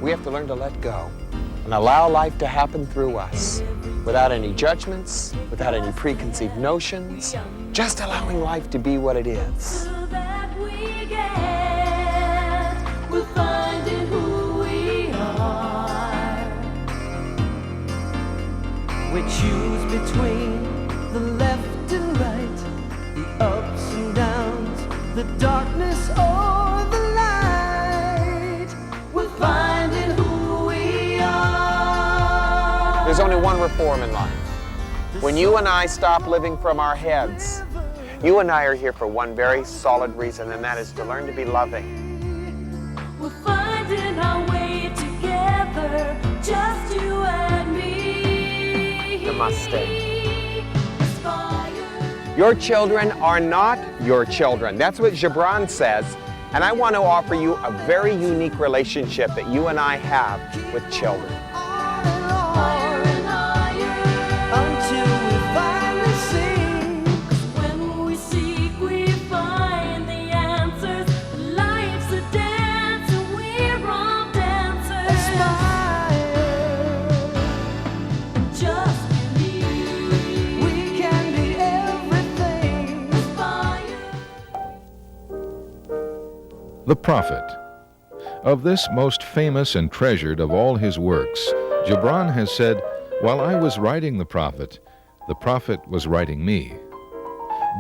We have to learn to let go and allow life to happen through us without any judgments, without any preconceived notions, just allowing life to be what it is. We choose between the left and right, the ups and downs, the darkness or the light. We're finding who we are. There's only one reform in life. When you and I stop living from our heads, you and I are here for one very solid reason, and that is to learn to be loving. We're finding our way together, just you and me. Namaste. Your children are not your children. That's what Gibran says. And I want to offer you a very unique relationship that you and I have with children. The Prophet. Of this most famous and treasured of all his works, Gibran has said, "While I was writing the Prophet was writing me."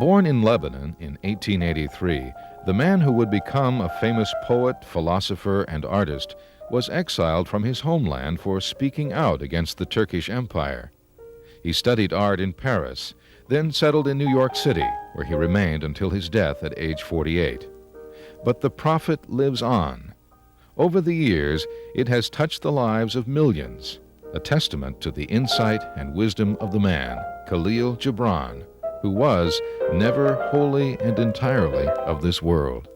Born in Lebanon in 1883, the man who would become a famous poet, philosopher, and artist was exiled from his homeland for speaking out against the Turkish Empire. He studied art in Paris, then settled in New York City, where he remained until his death at age 48. But the Prophet lives on. Over the years, it has touched the lives of millions, a testament to the insight and wisdom of the man, Kahlil Gibran, who was never wholly and entirely of this world.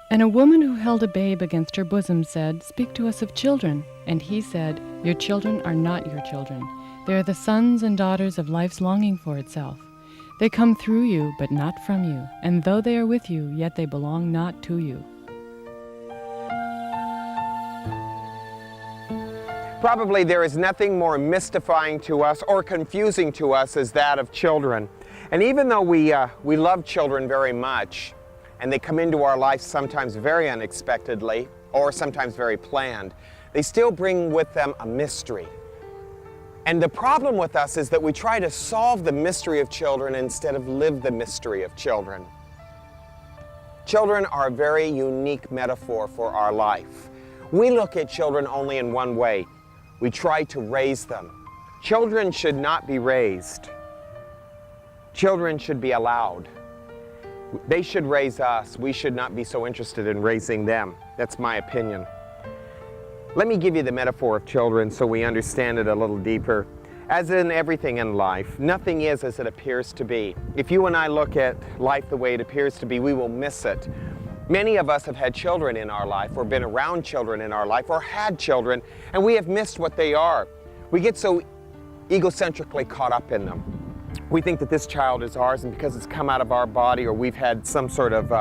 And a woman who held a babe against her bosom said, "Speak to us of children." And he said, "Your children are not your children. They are the sons and daughters of life's longing for itself. They come through you, but not from you. And though they are with you, yet they belong not to you." Probably there is nothing more mystifying to us or confusing to us as that of children. And even though we love children very much, and they come into our life sometimes very unexpectedly or sometimes very planned, they still bring with them a mystery. And the problem with us is that we try to solve the mystery of children instead of live the mystery of children. Children are a very unique metaphor for our life. We look at children only in one way. We try to raise them. Children should not be raised. Children should be allowed. They should raise us. We should not be so interested in raising them. That's my opinion. Let me give you the metaphor of children so we understand it a little deeper. As in everything in life, nothing is as it appears to be. If you and I look at life the way it appears to be, we will miss it. Many of us have had children in our life, or been around children in our life, or had children, and we have missed what they are. We get so egocentrically caught up in them. We think that this child is ours, and because it's come out of our body, or we've had some sort of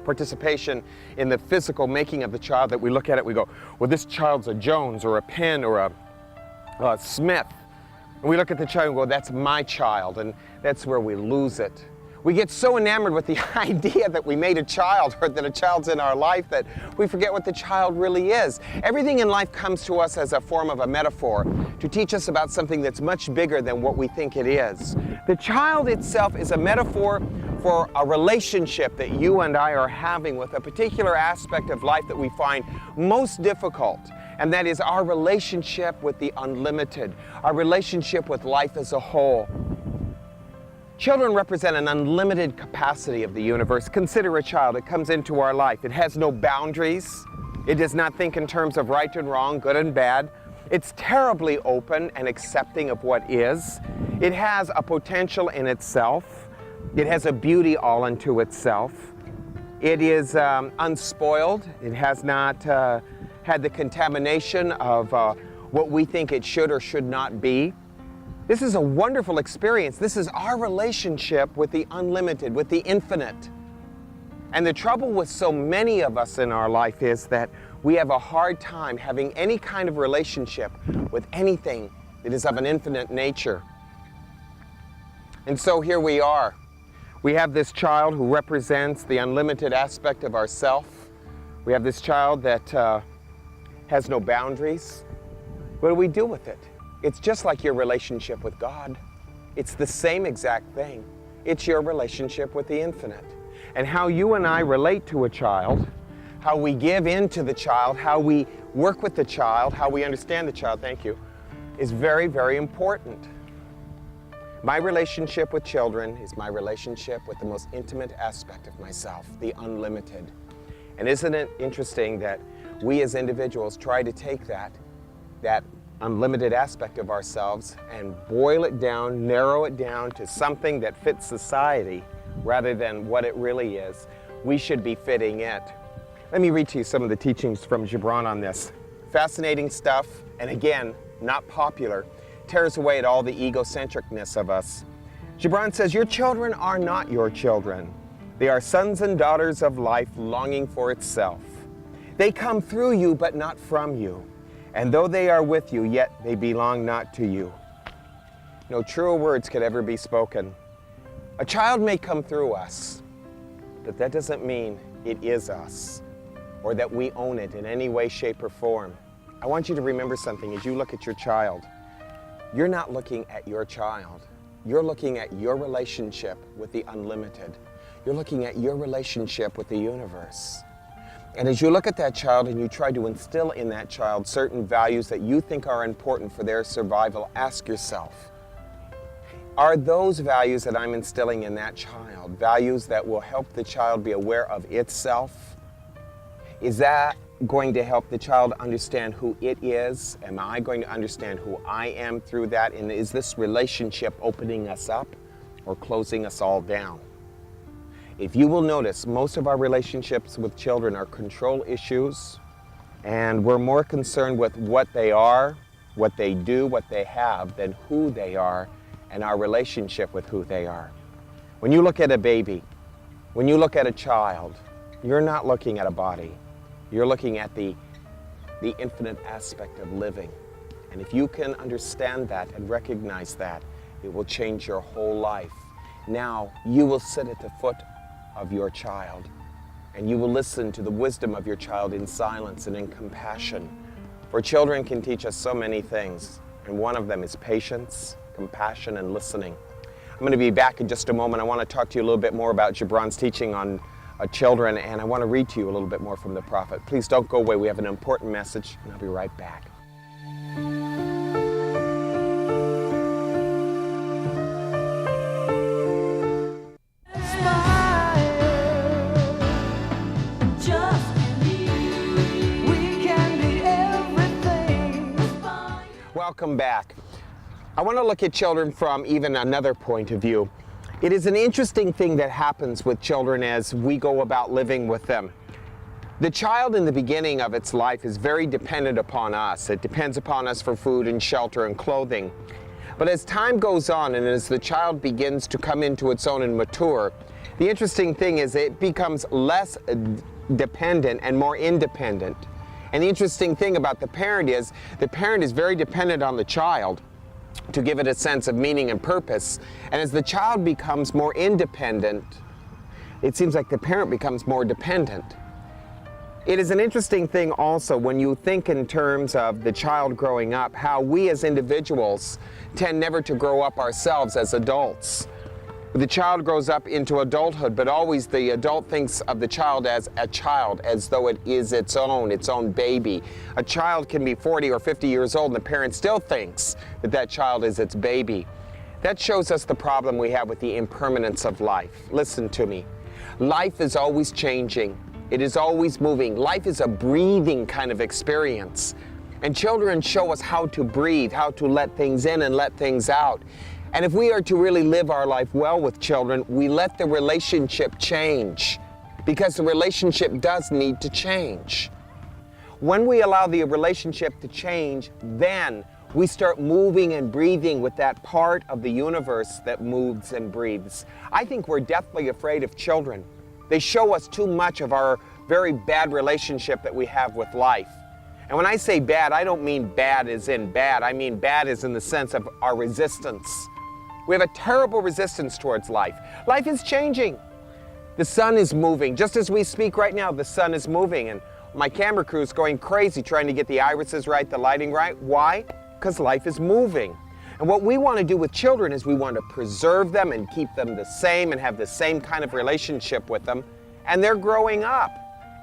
participation in the physical making of the child, that we look at it, we go, well, this child's a Jones or a Penn or a Smith. And we look at the child and go, that's my child, and that's where we lose it. We get so enamored with the idea that we made a child, or that a child's in our life, that we forget what the child really is. Everything in life comes to us as a form of a metaphor to teach us about something that's much bigger than what we think it is. The child itself is a metaphor for a relationship that you and I are having with a particular aspect of life that we find most difficult, and that is our relationship with the unlimited, our relationship with life as a whole. Children represent an unlimited capacity of the universe. Consider a child. It comes into our life. It has no boundaries. It does not think in terms of right and wrong, good and bad. It's terribly open and accepting of what is. It has a potential in itself. It has a beauty all unto itself. It is unspoiled. It has not had the contamination of what we think it should or should not be. This is a wonderful experience. This is our relationship with the unlimited, with the infinite. And the trouble with so many of us in our life is that we have a hard time having any kind of relationship with anything that is of an infinite nature. And so here we are. We have this child who represents the unlimited aspect of ourself. We have this child that has no boundaries. What do we do with it? It's just like your relationship with God. It's the same exact thing. It's your relationship with the infinite. And how you and I relate to a child, how we give in to the child, how we work with the child, how we understand the child, thank you, is very, very important. My relationship with children is my relationship with the most intimate aspect of myself, the unlimited. And isn't it interesting that we as individuals try to take that unlimited aspect of ourselves and boil it down, narrow it down to something that fits society rather than what it really is. We should be fitting it. Let me read to you some of the teachings from Gibran on this. Fascinating stuff, and again, not popular, tears away at all the egocentricness of us. Gibran says, your children are not your children. They are sons and daughters of life longing for itself. They come through you, but not from you. And though they are with you, yet they belong not to you. No truer words could ever be spoken. A child may come through us, but that doesn't mean it is us, or that we own it in any way, shape, or form. I want you to remember something as you look at your child. You're not looking at your child. You're looking at your relationship with the unlimited. You're looking at your relationship with the universe. And as you look at that child and you try to instill in that child certain values that you think are important for their survival, ask yourself, are those values that I'm instilling in that child values that will help the child be aware of itself? Is that going to help the child understand who it is? Am I going to understand who I am through that? And is this relationship opening us up or closing us all down? If you will notice, most of our relationships with children are control issues, and we're more concerned with what they are, what they do, what they have, than who they are and our relationship with who they are. When you look at a baby, when you look at a child, you're not looking at a body. You're looking at the infinite aspect of living. And if you can understand that and recognize that, it will change your whole life. Now, you will sit at the foot of your child, and you will listen to the wisdom of your child in silence and in compassion. For children can teach us so many things, and one of them is patience, compassion, and listening. I'm going to be back in just a moment. I want to talk to you a little bit more about Gibran's teaching on children, and I want to read to you a little bit more from the prophet. Please don't go away. We have an important message, and I'll be right back. Welcome back. I want to look at children from even another point of view. It is an interesting thing that happens with children as we go about living with them. The child in the beginning of its life is very dependent upon us. It depends upon us for food and shelter and clothing. But as time goes on and as the child begins to come into its own and mature, the interesting thing is it becomes less dependent and more independent. And the interesting thing about the parent is very dependent on the child to give it a sense of meaning and purpose. And as the child becomes more independent, it seems like the parent becomes more dependent. It is an interesting thing also when you think in terms of the child growing up, how we as individuals tend never to grow up ourselves as adults. The child grows up into adulthood, but always the adult thinks of the child, as though it is its own baby. A child can be 40 or 50 years old and the parent still thinks that that child is its baby. That shows us the problem we have with the impermanence of life. Listen to me. Life is always changing. It is always moving. Life is a breathing kind of experience. And children show us how to breathe, how to let things in and let things out. And if we are to really live our life well with children, we let the relationship change, because the relationship does need to change. When we allow the relationship to change, then we start moving and breathing with that part of the universe that moves and breathes. I think we're deathly afraid of children They show us too much of our very bad relationship that we have with life. And when I say bad, I don't mean bad as in bad. I mean bad as in the sense of our resistance. We have a terrible resistance towards life. Life is changing. The sun is moving. Just as we speak right now, the sun is moving. And my camera crew is going crazy trying to get the irises right, the lighting right. Why? Because life is moving. And what we want to do with children is we want to preserve them and keep them the same and have the same kind of relationship with them. And they're growing up.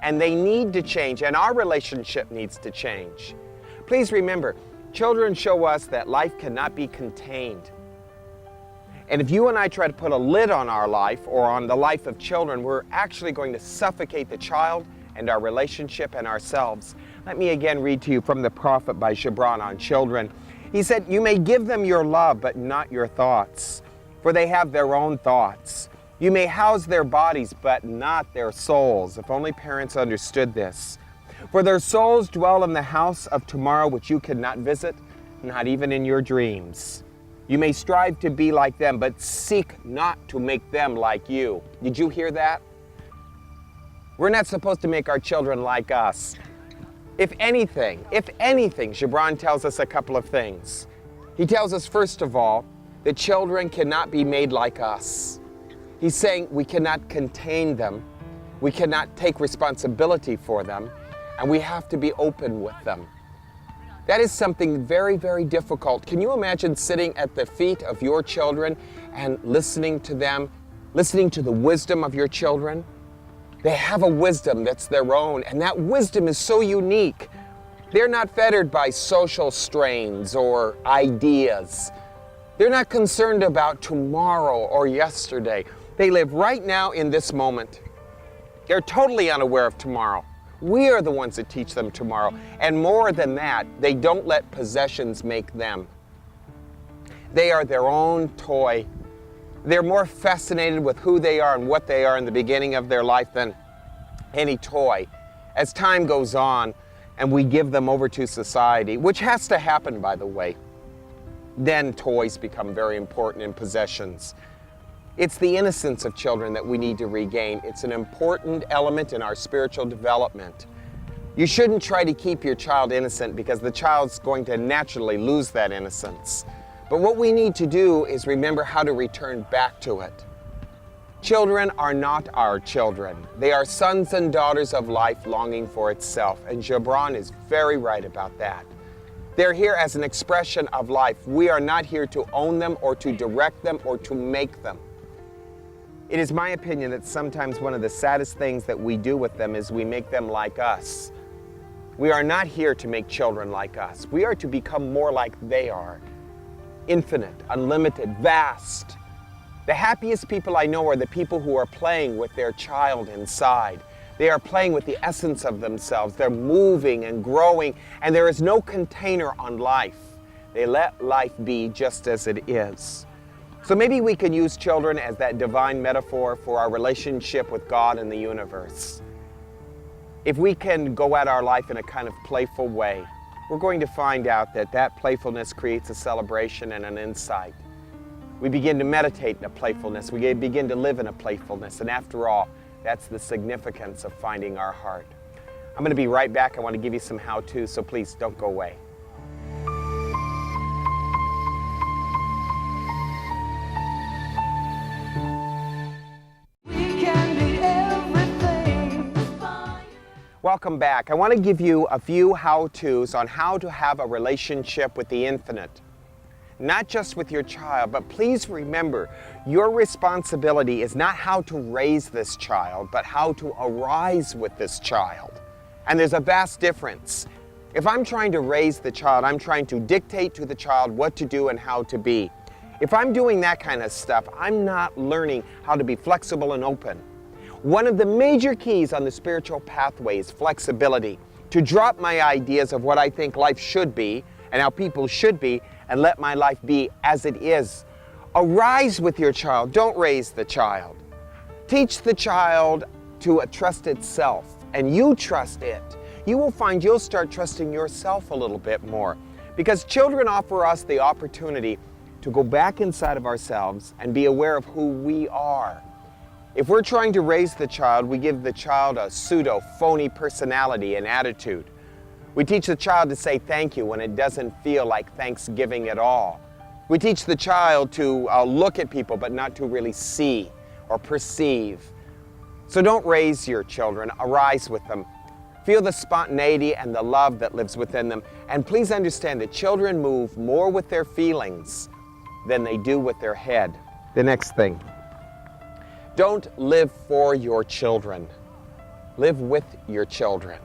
And they need to change, and our relationship needs to change. Please remember, children show us that life cannot be contained. And if you and I try to put a lid on our life or on the life of children, we're actually going to suffocate the child and our relationship and ourselves. Let me again read to you from the prophet by Gibran on children. He said, "You may give them your love, but not your thoughts, for they have their own thoughts. You may house their bodies, but not their souls." If only parents understood this. "For their souls dwell in the house of tomorrow, which you cannot visit, not even in your dreams. You may strive to be like them, but seek not to make them like you." Did you hear that? We're not supposed to make our children like us. If anything, Gibran tells us a couple of things. He tells us, first of all, that children cannot be made like us. He's saying we cannot contain them, we cannot take responsibility for them, and we have to be open with them. That is something very, very difficult. Can you imagine sitting at the feet of your children and listening to them, listening to the wisdom of your children? They have a wisdom that's their own, and that wisdom is so unique. They're not fettered by social strains or ideas. They're not concerned about tomorrow or yesterday. They live right now in this moment. They're totally unaware of tomorrow. We are the ones that teach them tomorrow. And more than that, they don't let possessions make them. They are their own toy. They're more fascinated with who they are and what they are in the beginning of their life than any toy. As time goes on and we give them over to society, which has to happen, by the way, then toys become very important in possessions. It's the innocence of children that we need to regain. It's an important element in our spiritual development. You shouldn't try to keep your child innocent because the child's going to naturally lose that innocence. But what we need to do is remember how to return back to it. Children are not our children. They are sons and daughters of life longing for itself. And Gibran is very right about that. They're here as an expression of life. We are not here to own them or to direct them or to make them. It is my opinion that sometimes one of the saddest things that we do with them is we make them like us. We are not here to make children like us. We are to become more like they are. Infinite, unlimited, vast. The happiest people I know are the people who are playing with their child inside. They are playing with the essence of themselves. They're moving and growing, and there is no container on life. They let life be just as it is. So maybe we can use children as that divine metaphor for our relationship with God and the universe. If we can go at our life in a kind of playful way, we're going to find out that that playfulness creates a celebration and an insight. We begin to meditate in a playfulness. We begin to live in a playfulness. And after all, that's the significance of finding our heart. I'm going to be right back. I want to give you some how-tos, so please don't go away. Welcome back. I want to give you a few how-tos on how to have a relationship with the infinite. Not just with your child, but please remember, your responsibility is not how to raise this child, but how to arise with this child. And there's a vast difference. If I'm trying to raise the child, I'm trying to dictate to the child what to do and how to be. If I'm doing that kind of stuff, I'm not learning how to be flexible and open. One of the major keys on the spiritual pathway is flexibility. To drop my ideas of what I think life should be and how people should be and let my life be as it is. Arise with your child, don't raise the child. Teach the child to trust itself, and you trust it. You will find you'll start trusting yourself a little bit more, because children offer us the opportunity to go back inside of ourselves and be aware of who we are. If we're trying to raise the child, we give the child a pseudo, phony personality and attitude. We teach the child to say thank you when it doesn't feel like Thanksgiving at all. We teach the child to look at people but not to really see or perceive. So don't raise your children, arise with them. Feel the spontaneity and the love that lives within them. And please understand that children move more with their feelings than they do with their head. The next thing, don't live for your children. Live with your children.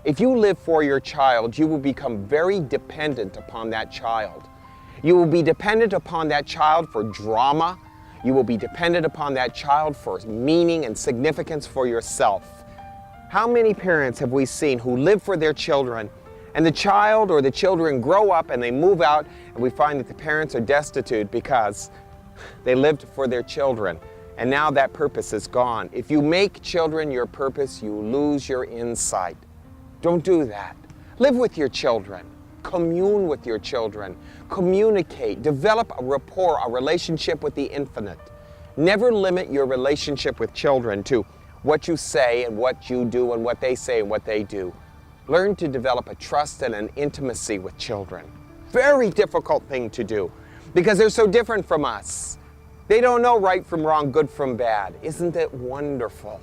If you live for your child, you will become very dependent upon that child. You will be dependent upon that child for drama. You will be dependent upon that child for meaning and significance for yourself. How many parents have we seen who live for their children, and the child or the children grow up and they move out, and we find that the parents are destitute because they lived for their children, and now that purpose is gone. If you make children your purpose, you lose your insight. Don't do that. Live with your children. Commune with your children. Communicate. Develop a rapport, a relationship with the infinite. Never limit your relationship with children to what you say and what you do and what they say and what they do. Learn to develop a trust and an intimacy with children. Very difficult thing to do because they're so different from us. They don't know right from wrong, good from bad. Isn't it wonderful?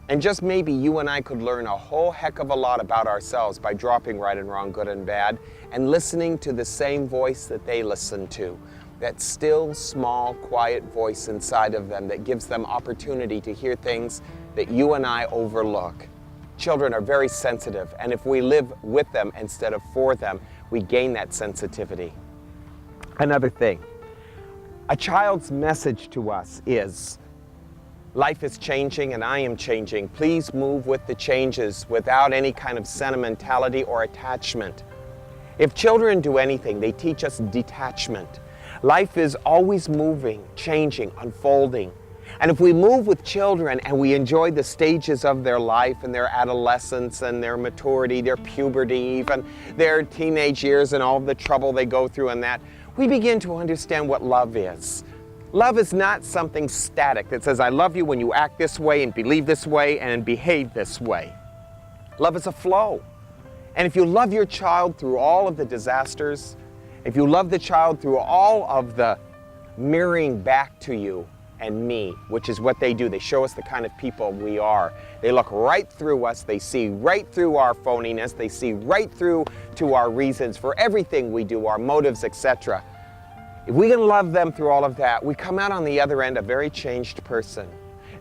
And just maybe you and I could learn a whole heck of a lot about ourselves by dropping right and wrong, good and bad, and listening to the same voice that they listen to. That still, small, quiet voice inside of them that gives them opportunity to hear things that you and I overlook. Children are very sensitive, and if we live with them instead of for them, we gain that sensitivity. Another thing, a child's message to us is, life is changing and I am changing. Please move with the changes without any kind of sentimentality or attachment. If children do anything, they teach us detachment. Life is always moving, changing, unfolding. And if we move with children and we enjoy the stages of their life and their adolescence and their maturity, their puberty, even their teenage years and all of the trouble they go through and that, we begin to understand what love is. Love is not something static that says, I love you when you act this way and believe this way and behave this way. Love is a flow. And if you love your child through all of the disasters, if you love the child through all of the mirroring back to you and me, which is what they do, they show us the kind of people we are. They look right through us, they see right through our phoniness, they see right through to our reasons for everything we do, our motives, etc. If we can love them through all of that, we come out on the other end a very changed person.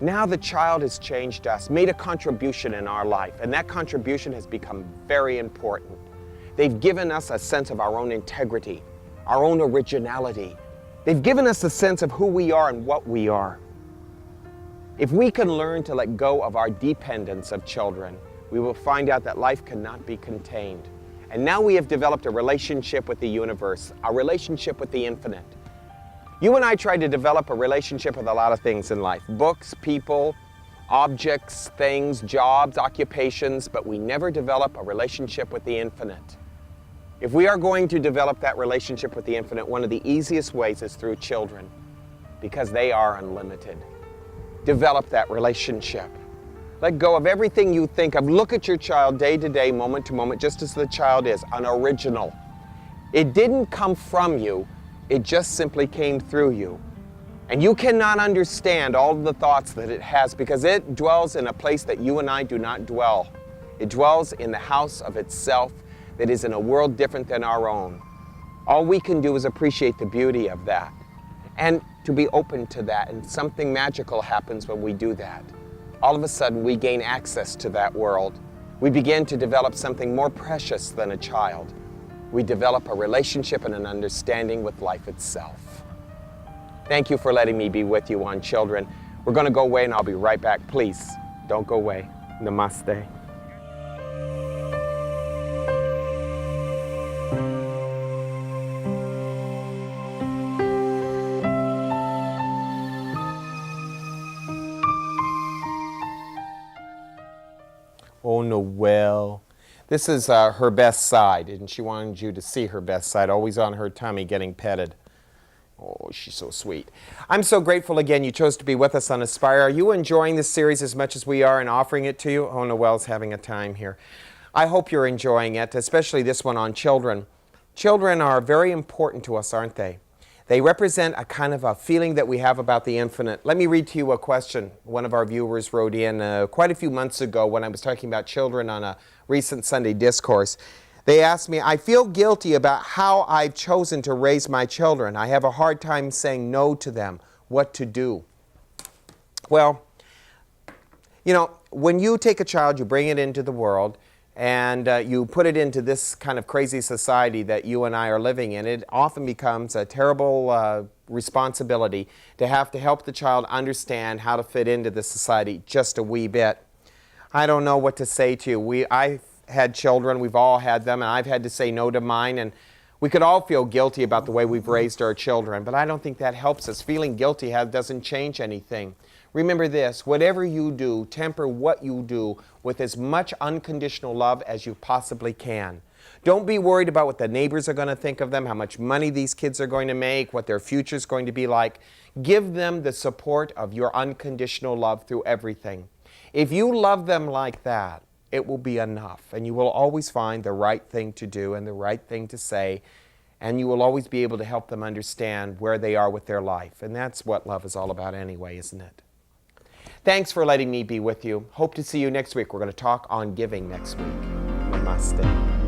Now the child has changed us, made a contribution in our life, and that contribution has become very important. They've given us a sense of our own integrity, our own originality. They've given us a sense of who we are and what we are. If we can learn to let go of our dependence of children, we will find out that life cannot be contained. And now we have developed a relationship with the universe, a relationship with the infinite. You and I tried to develop a relationship with a lot of things in life. Books, people, objects, things, jobs, occupations, but we never develop a relationship with the infinite. If we are going to develop that relationship with the infinite, one of the easiest ways is through children, because they are unlimited. Develop that relationship. Let go of everything you think of. Look at your child day to day, moment to moment, just as the child is, an original. It didn't come from you, it just simply came through you. And you cannot understand all of the thoughts that it has because it dwells in a place that you and I do not dwell. It dwells in the house of itself that is in a world different than our own. All we can do is appreciate the beauty of that and to be open to that, and something magical happens when we do that. All of a sudden we gain access to that world. We begin to develop something more precious than a child. We develop a relationship and an understanding with life itself. Thank you for letting me be with you on children. We're going to go away and I'll be right back. Please, don't go away. Namaste. Oh, Noelle. This is her best side, and she wanted you to see her best side, always on her tummy getting petted. Oh, she's so sweet. I'm so grateful again you chose to be with us on Aspire. Are you enjoying this series as much as we are and offering it to you? Oh, Noelle's having a time here. I hope you're enjoying it, especially this one on children. Children are very important to us, aren't they? They represent a kind of a feeling that we have about the infinite. Let me read to you a question one of our viewers wrote in quite a few months ago when I was talking about children on a recent Sunday discourse. They asked me, I feel guilty about how I've chosen to raise my children. I have a hard time saying no to them. What to do? Well, you know, when you take a child, you bring it into the world, and you put it into this kind of crazy society that you and I are living in, it often becomes a terrible responsibility to have to help the child understand how to fit into the society just a wee bit. I don't know what to say to you. I've had children, we've all had them, and I've had to say no to mine, and we could all feel guilty about the way we've raised our children, but I don't think that helps us. Feeling guilty doesn't change anything. Remember this, whatever you do, temper what you do with as much unconditional love as you possibly can. Don't be worried about what the neighbors are going to think of them, how much money these kids are going to make, what their future is going to be like. Give them the support of your unconditional love through everything. If you love them like that, it will be enough, and you will always find the right thing to do and the right thing to say, and you will always be able to help them understand where they are with their life. And that's what love is all about anyway, isn't it? Thanks for letting me be with you. Hope to see you next week. We're going to talk on giving next week. Namaste.